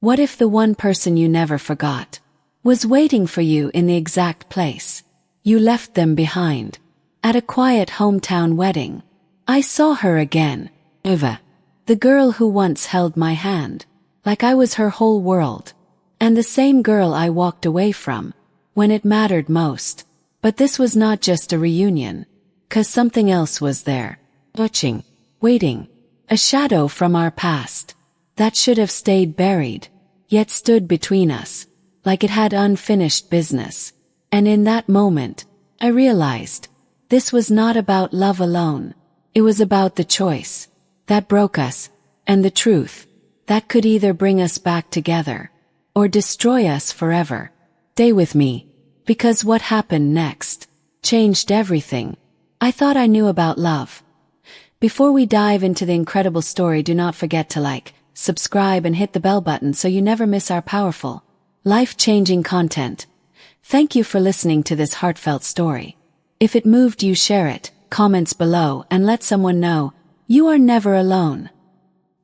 What if the one person you never forgot was waiting for you in the exact place you left them behind? At a quiet hometown wedding, I saw her again. Eva, the girl who once held my hand, like I was her whole world. And the same girl I walked away from when it mattered most. But this was not just a reunion, 'cause something else was there. Watching, waiting, a shadow from our past that should have stayed buried, yet stood between us, like it had unfinished business. And in that moment, I realized this was not about love alone. It was about the choice that broke us, and the truth that could either bring us back together or destroy us forever. Stay with me, because what happened next changed everything I thought I knew about love. Before we dive into the incredible story, do not forget to like, subscribe, and hit the bell button so you never miss our powerful, life-changing content. Thank you for listening to this heartfelt story. If it moved you, share it, comments below, and let someone know you are never alone.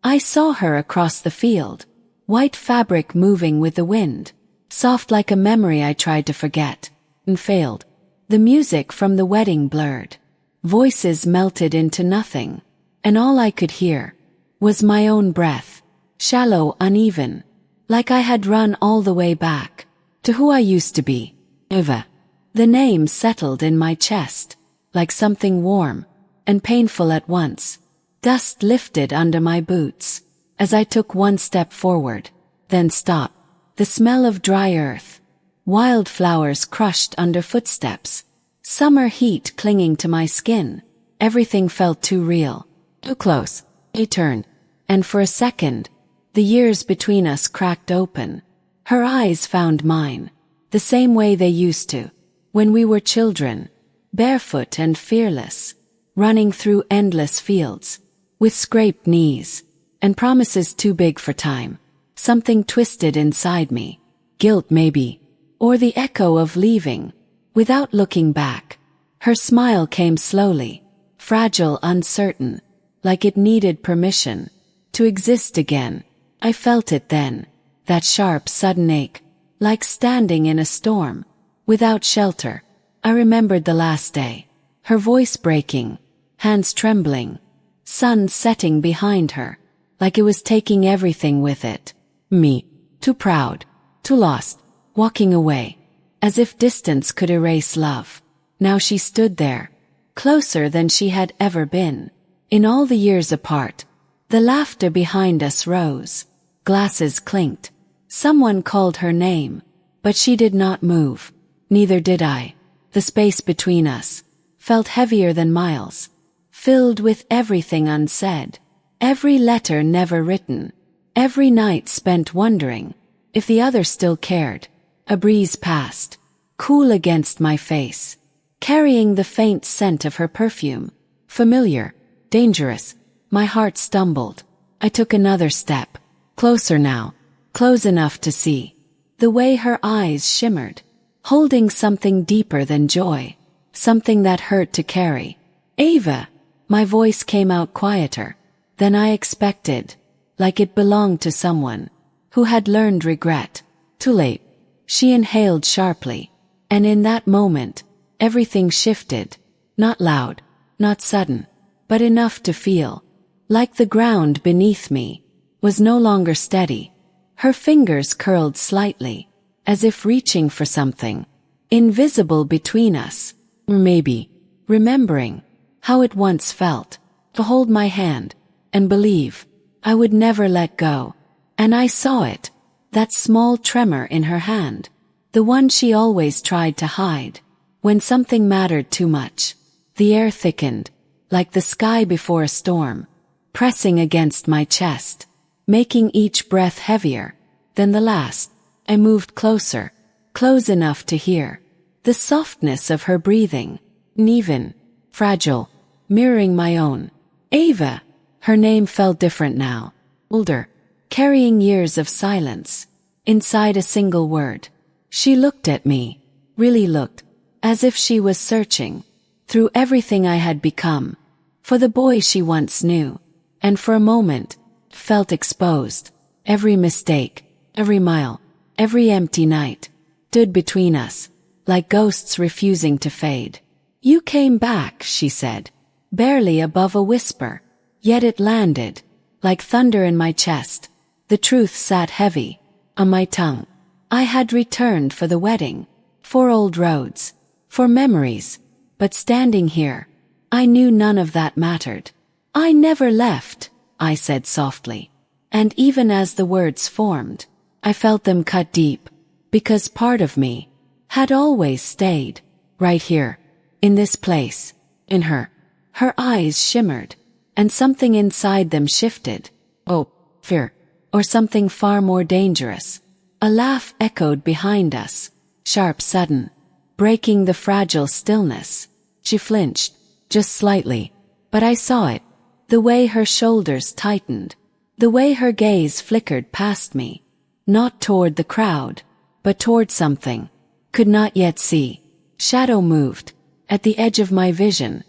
I saw her across the field, white fabric moving with the wind, soft like a memory I tried to forget and failed. The music from the wedding blurred, voices melted into nothing, and all I could hear was my own breath, shallow, uneven, like I had run all the way back to who I used to be. Eva. The name settled in my chest, like something warm and painful at once. Dust lifted under my boots as I took one step forward, then stopped. The smell of dry earth, wildflowers crushed under footsteps, summer heat clinging to my skin. Everything felt too real, too close. I turned, and for a second, the years between us cracked open. Her eyes found mine, the same way they used to, when we were children, barefoot and fearless, running through endless fields, with scraped knees, and promises too big for time. Something twisted inside me, guilt maybe, or the echo of leaving, without looking back. Her smile came slowly, fragile, uncertain, like it needed permission to exist again. I felt it then, that sharp, sudden ache, like standing in a storm, without shelter. I remembered the last day, her voice breaking, hands trembling, sun setting behind her, like it was taking everything with it. Me, too proud, too lost, walking away, as if distance could erase love. Now she stood there, closer than she had ever been. In all the years apart, the laughter behind us rose, glasses clinked. Someone called her name, but she did not move. Neither did I. The space between us felt heavier than miles, filled with everything unsaid, every letter never written, every night spent wondering if the other still cared. A breeze passed, cool against my face, carrying the faint scent of her perfume. Familiar, dangerous. My heart stumbled. I took another step, closer now, close enough to see the way her eyes shimmered, holding something deeper than joy, something that hurt to carry. Ava! My voice came out quieter than I expected, like it belonged to someone who had learned regret. Too late. She inhaled sharply, and in that moment, everything shifted. Not loud, not sudden, but enough to feel like the ground beneath me was no longer steady. Her fingers curled slightly, as if reaching for something invisible between us. Or maybe remembering how it once felt to hold my hand and believe I would never let go. And I saw it, that small tremor in her hand, the one she always tried to hide. When something mattered too much, the air thickened, like the sky before a storm, pressing against my chest, making each breath heavier than the last. I moved closer, close enough to hear the softness of her breathing, uneven, fragile, mirroring my own. Ava! Her name felt different now, older, carrying years of silence inside a single word. She looked at me, really looked, as if she was searching through everything I had become, for the boy she once knew, and for a moment felt exposed. Every mistake, every mile, every empty night, stood between us, like ghosts refusing to fade. You came back, she said, barely above a whisper, yet it landed, like thunder in my chest. The truth sat heavy on my tongue. I had returned for the wedding, for old roads, for memories, but standing here, I knew none of that mattered. I never left, I said softly, and even as the words formed, I felt them cut deep, because part of me had always stayed, right here, in this place, in her. Her eyes shimmered, and something inside them shifted. Oh, fear, or something far more dangerous. A laugh echoed behind us, sharp, sudden, breaking the fragile stillness. She flinched, just slightly, but I saw it, the way her shoulders tightened, the way her gaze flickered past me, not toward the crowd, but toward something, could not yet see. Shadow moved, at the edge of my vision,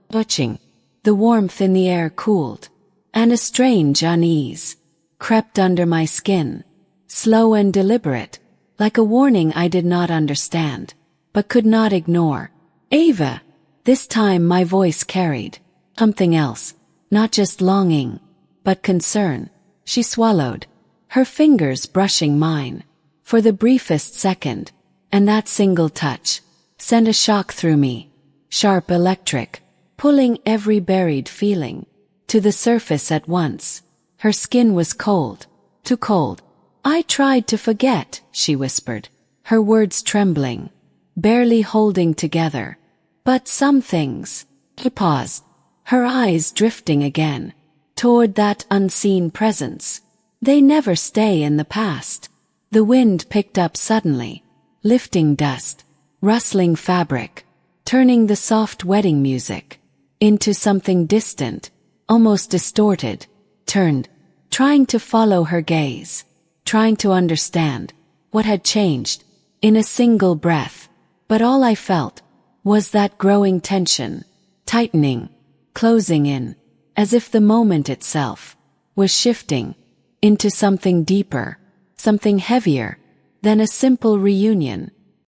touching. The warmth in the air cooled, and a strange unease crept under my skin, slow and deliberate, like a warning I did not understand, but could not ignore. Ava! This time my voice carried something else, not just longing, but concern. She swallowed, her fingers brushing mine, for the briefest second, and that single touch sent a shock through me, sharp, electric, pulling every buried feeling to the surface at once. Her skin was cold, too cold. I tried to forget, she whispered, her words trembling, barely holding together. But some things. She paused, her eyes drifting again, toward that unseen presence. They never stay in the past. The wind picked up suddenly, lifting dust, rustling fabric, turning the soft wedding music into something distant, almost distorted, turned, trying to follow her gaze, trying to understand what had changed in a single breath. But all I felt was that growing tension, tightening, closing in, as if the moment itself was shifting into something deeper, something heavier than a simple reunion,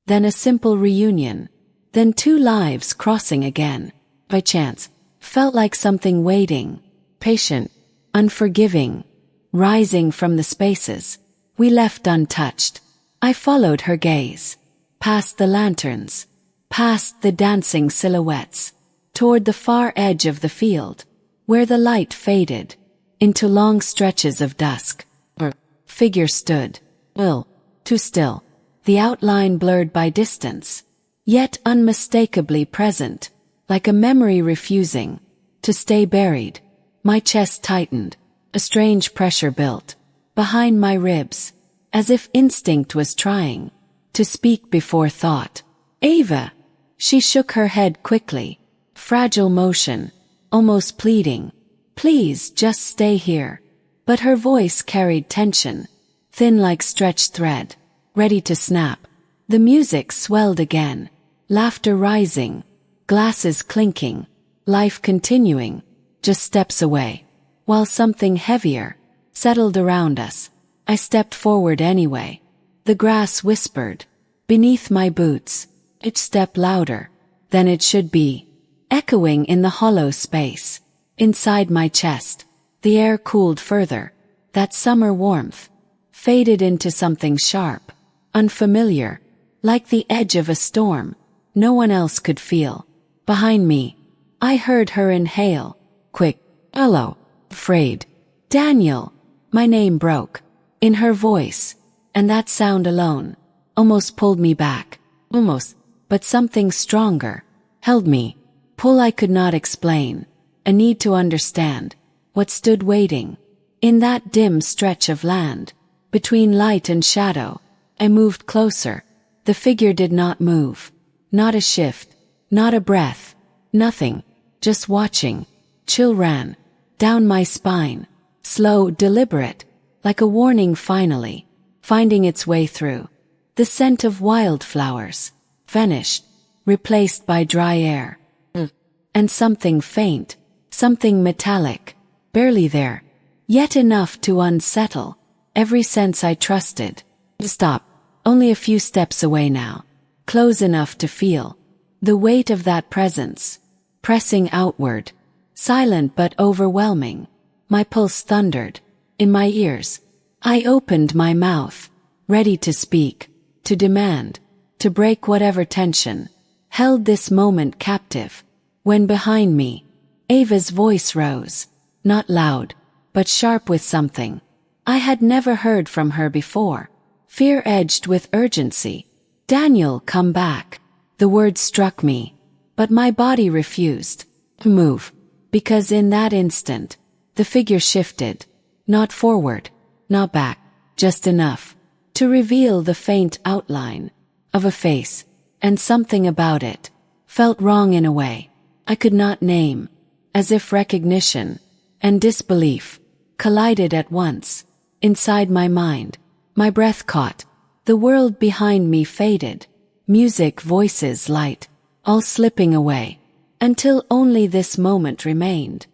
than two lives crossing again, by chance. Felt like something waiting, patient, unforgiving, rising from the spaces we left untouched. I followed her gaze, past the lanterns, past the dancing silhouettes, toward the far edge of the field, where the light faded into long stretches of dusk. Her figure stood, too still, the outline blurred by distance, yet unmistakably present, like a memory refusing to stay buried. My chest tightened, a strange pressure built behind my ribs, as if instinct was trying to speak before thought. Ava! She shook her head quickly, fragile motion, almost pleading. Please just stay here. But her voice carried tension, thin like stretched thread, ready to snap. The music swelled again, laughter rising, glasses clinking, life continuing, just steps away. While something heavier settled around us, I stepped forward anyway. The grass whispered beneath my boots, each step louder than it should be, echoing in the hollow space inside my chest. The air cooled further. That summer warmth faded into something sharp, unfamiliar, like the edge of a storm no one else could feel. Behind me, I heard her inhale, quick, hello, afraid. Daniel, my name broke in her voice, and that sound alone almost pulled me back. Almost, but something stronger held me, pull I could not explain, a need to understand what stood waiting in that dim stretch of land. Between light and shadow, I moved closer. The figure did not move, not a shift, not a breath, nothing, just watching. Chill ran down my spine, slow, deliberate, like a warning finally finding its way through. The scent of wildflowers vanished, replaced by dry air. And something faint, something metallic, barely there, yet enough to unsettle every sense I trusted. Stop. Only a few steps away now. Close enough to feel the weight of that presence, pressing outward, silent but overwhelming. My pulse thundered in my ears. I opened my mouth, ready to speak, to demand, to break whatever tension held this moment captive, when behind me, Ava's voice rose, not loud, but sharp with something I had never heard from her before, fear edged with urgency. "Daniel, come back." The word struck me, but my body refused to move, because in that instant, the figure shifted, not forward, not back, just enough to reveal the faint outline of a face, and something about it felt wrong in a way I could not name, as if recognition and disbelief collided at once. Inside my mind, my breath caught, the world behind me faded, music, voices, light, all slipping away, until only this moment remained,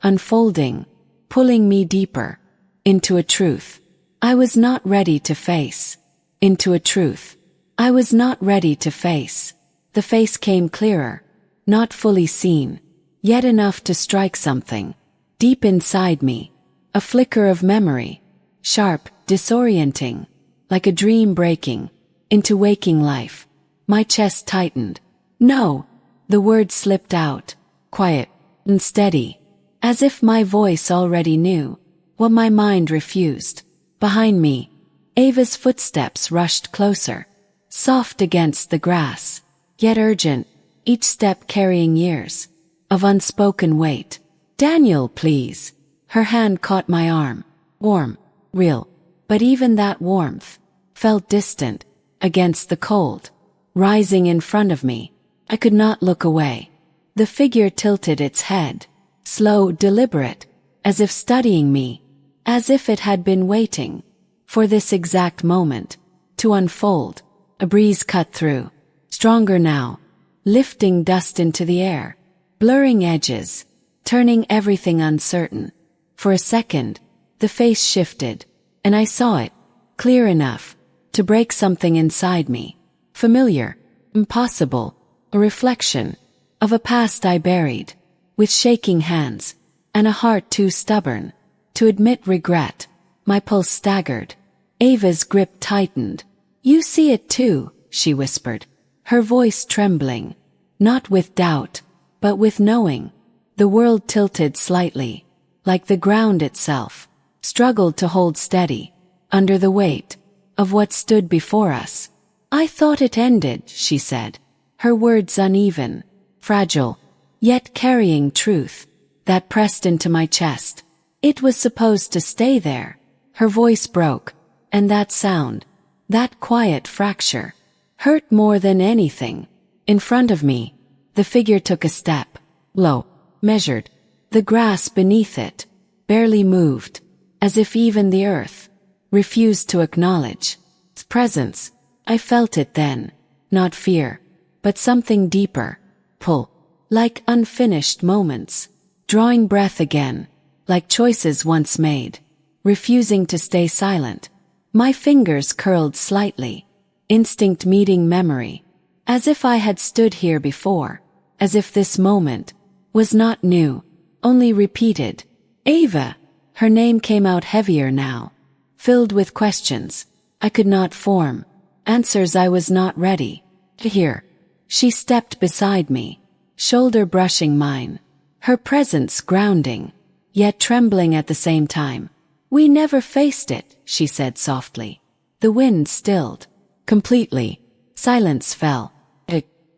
unfolding, pulling me deeper, into a truth I was not ready to face, into a truth I was not ready to face. The face came clearer, not fully seen, yet enough to strike something deep inside me, a flicker of memory, sharp, disorienting, like a dream breaking into waking life. My chest tightened. "No," the word slipped out, quiet and steady, as if my voice already knew what my mind refused. Behind me, Ava's footsteps rushed closer, soft against the grass, yet urgent, each step carrying years of unspoken weight. "Daniel, please." Her hand caught my arm, warm, real, but even that warmth felt distant against the cold rising in front of me. I could not look away. The figure tilted its head, slow, deliberate, as if studying me, as if it had been waiting for this exact moment to unfold. A breeze cut through, stronger now, lifting dust into the air, blurring edges, turning everything uncertain. For a second, the face shifted, and I saw it, clear enough to break something inside me. Familiar, impossible, a reflection of a past I buried, with shaking hands, and a heart too stubborn to admit regret. My pulse staggered. Ava's grip tightened. "You see it too," she whispered, her voice trembling, not with doubt, but with knowing. The world tilted slightly, like the ground itself struggled to hold steady under the weight of what stood before us. "I thought it ended," she said, her words uneven, fragile, yet carrying truth that pressed into my chest. "It was supposed to stay there." Her voice broke, and that sound, that quiet fracture, hurt more than anything. In front of me, the figure took a step, low, measured. The grass beneath it barely moved, as if even the earth refused to acknowledge its presence. I felt it then, not fear, but something deeper, pull, like unfinished moments, drawing breath again, like choices once made, refusing to stay silent. My fingers curled slightly, instinct meeting memory, as if I had stood here before, as if this moment was not new, only repeated. "Ava!" Her name came out heavier now, filled with questions I could not form, answers I was not ready to hear. She stepped beside me, shoulder brushing mine, her presence grounding, yet trembling at the same time. "We never faced it," she said softly. The wind stilled completely. Silence fell,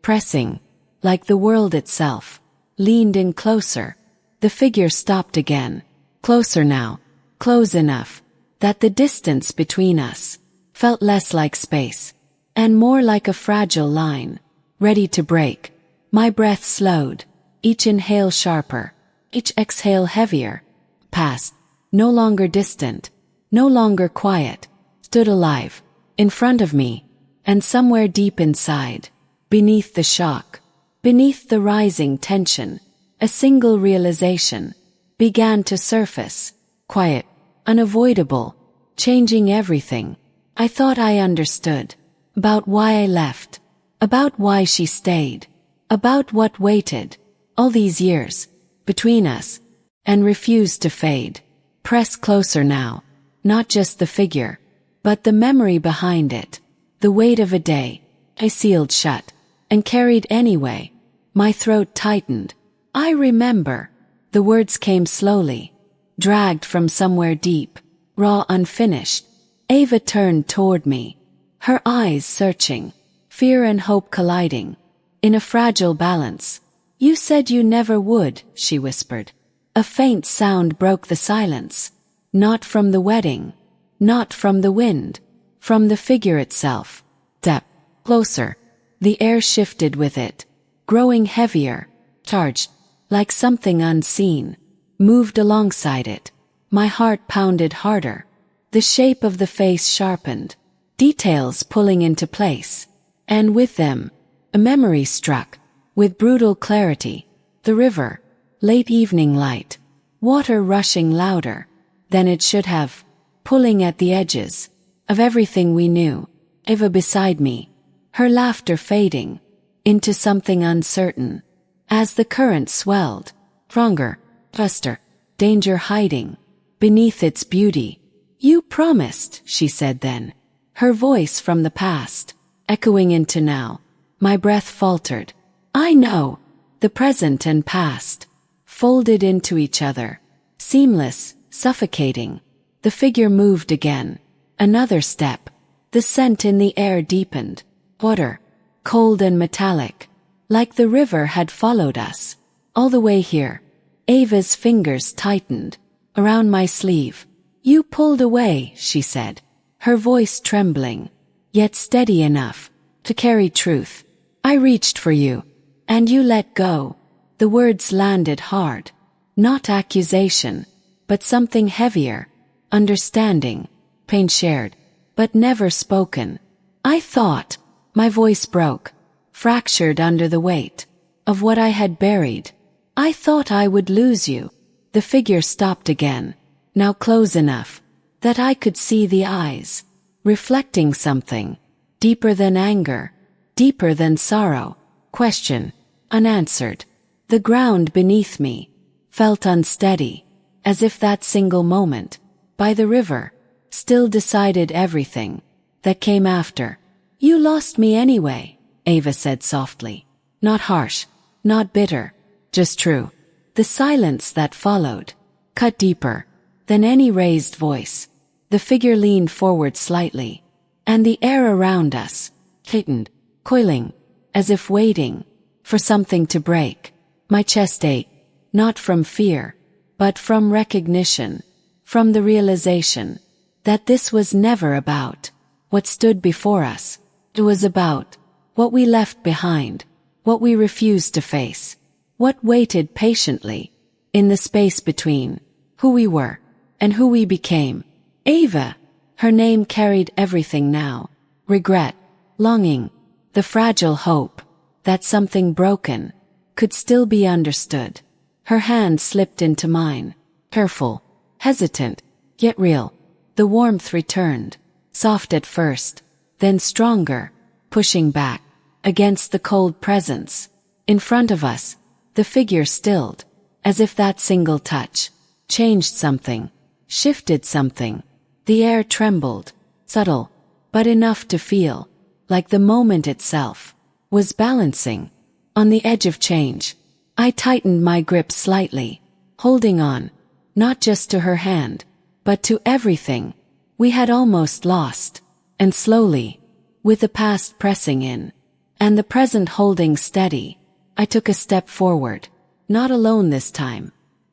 pressing, like the world itself, leaned in closer. The figure stopped again, closer now, close enough that the distance between us felt less like space, and more like a fragile line, ready to break. My breath slowed, each inhale sharper, each exhale heavier. Past, no longer distant, no longer quiet, stood alive, in front of me, and somewhere deep inside, beneath the shock, beneath the rising tension, a single realization began to surface, quiet, unavoidable, changing everything. I thought I understood. About why I left. About why she stayed. About what waited. All these years. Between us. And refused to fade. Press closer now. Not just the figure. But the memory behind it. The weight of a day. I sealed shut. And carried anyway. My throat tightened. I remember. The words came slowly. Dragged from somewhere deep. Raw, unfinished. Ava turned toward me. Her eyes searching. Fear and hope colliding. In a fragile balance. You said you never would, she whispered. A faint sound broke the silence. Not from the wedding. Not from the wind. From the figure itself. Step closer. The air shifted with it. Growing heavier. Charged. Like something unseen. Moved alongside it. My heart pounded harder. The shape of the face sharpened. Details pulling into place. And with them, a memory struck. With brutal clarity. The river. Late evening light. Water rushing louder than it should have. Pulling at the edges. Of everything we knew. Ava beside me. Her laughter fading. Into something uncertain. As the current swelled. Stronger. Faster. Danger hiding. Beneath its beauty. You promised, she said then. Her voice from the past. Echoing into now. My breath faltered. I know. The present and past. Folded into each other. Seamless, suffocating. The figure moved again. Another step. The scent in the air deepened. Water. Cold and metallic. Like the river had followed us. All the way here. Ava's fingers tightened. Around my sleeve. You pulled away, she said. Her voice trembling. Yet steady enough. To carry truth. I reached for you. And you let go. The words landed hard. Not accusation. But something heavier. Understanding. Pain shared. But never spoken. I thought. My voice broke. Fractured under the weight. Of what I had buried. I thought I would lose you. The figure stopped again. Now close enough. That I could see the eyes. Reflecting something. Deeper than anger. Deeper than sorrow. Question. Unanswered. The ground beneath me. Felt unsteady. As if that single moment. By the river. Still decided everything. That came after. You lost me anyway, Ava said softly. Not harsh. Not bitter. Just true. The silence that followed. Cut deeper. Than any raised voice. The figure leaned forward slightly. And the air around us. Tightened. Coiling. As if waiting. For something to break. My chest ached. Not from fear. But from recognition. From the realization. That this was never about. What stood before us. It was about. What we left behind. What we refused to face. What waited patiently. In the space between. Who we were. And who we became. Ava. Her name carried everything now. Regret. Longing. The fragile hope. That something broken. Could still be understood. Her hand slipped into mine. Careful. Hesitant. Yet real. The warmth returned. Soft at first. Then stronger. Pushing back. Against the cold presence. In front of us. The figure stilled. As if that single touch. Changed something. Shifted something. The air trembled. Subtle. But enough to feel. Like the moment itself. Was balancing. On the edge of change. I tightened my grip slightly. Holding on. Not just to her hand. But to everything. We had almost lost. And slowly. With the past pressing in. And the present holding steady. I took a step forward. Not alone this time.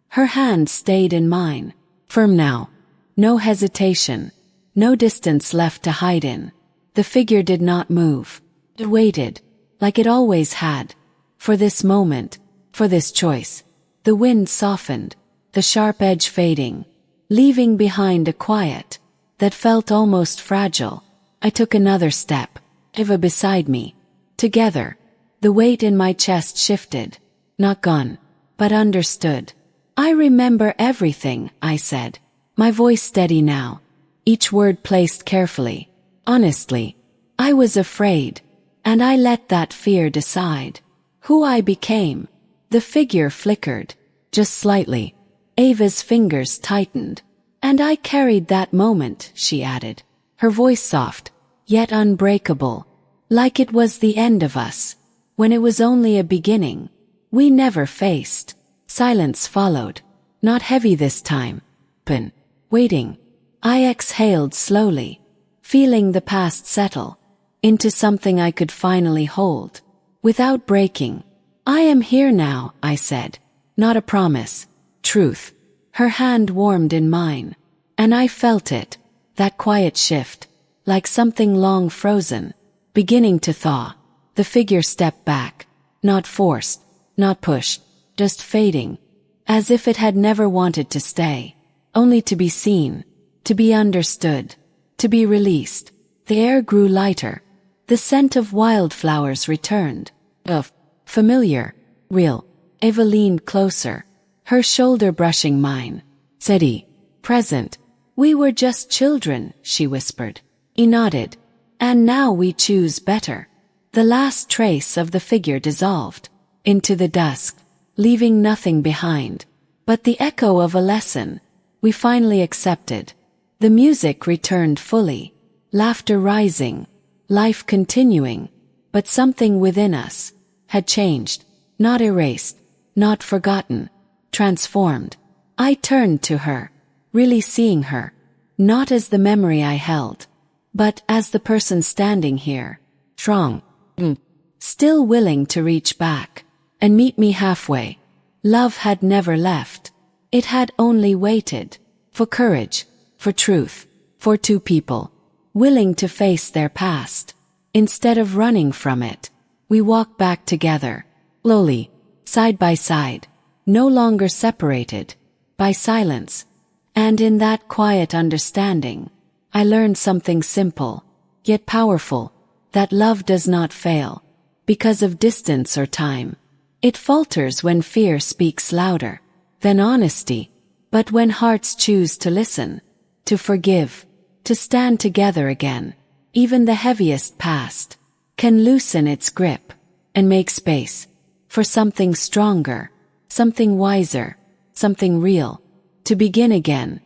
Her hand stayed in mine. Firm now. No hesitation. No distance left to hide in. The figure did not move. It waited. Like it always had. For this moment. For this choice. The wind softened. The sharp edge fading. Leaving behind a quiet. That felt almost fragile. I took another step. Ava beside me. Together. The weight in my chest shifted. Not gone. But understood. I remember everything, I said. My voice steady now. each word placed carefully. Honestly, I was afraid, and I let that fear decide who I became. The figure flickered, just slightly. Ava's fingers tightened. And I carried that moment, she added, her voice soft, yet unbreakable, like it was the end of us, when it was only a beginning. We never faced. Silence followed, not heavy this time, but waiting. I exhaled slowly, feeling the past settle into something I could finally hold, without breaking. I am here now, I said, not a promise, truth. Her hand warmed in mine, and I felt it, that quiet shift, like something long frozen, beginning to thaw. The figure stepped back, not forced, not pushed, just fading, as if it had never wanted to stay, only to be seen, to be understood, to be released. The air grew lighter. The scent of wildflowers returned. Familiar, real. Ava leaned closer, her shoulder brushing mine. Steady, present. We were just children, she whispered. He nodded. And now we choose better. The last trace of the figure dissolved into the dusk, leaving nothing behind but the echo of a lesson we finally accepted. The music returned fully, laughter rising, life continuing, but something within us had changed, not erased, not forgotten, transformed. I turned to her, really seeing her, not as the memory I held, but as the person standing here, strong, still willing to reach back and meet me halfway. Love had never left. It had only waited for courage, for truth, for two people willing to face their past. Instead of running from it, we walked back together, slowly, side by side, no longer separated by silence. And in that quiet understanding, I learned something simple, yet powerful, that love does not fail because of distance or time. It falters when fear speaks louder than honesty, but when hearts choose to listen, to forgive, to stand together again, even the heaviest past can loosen its grip and make space for something stronger, something wiser, something real, to begin again.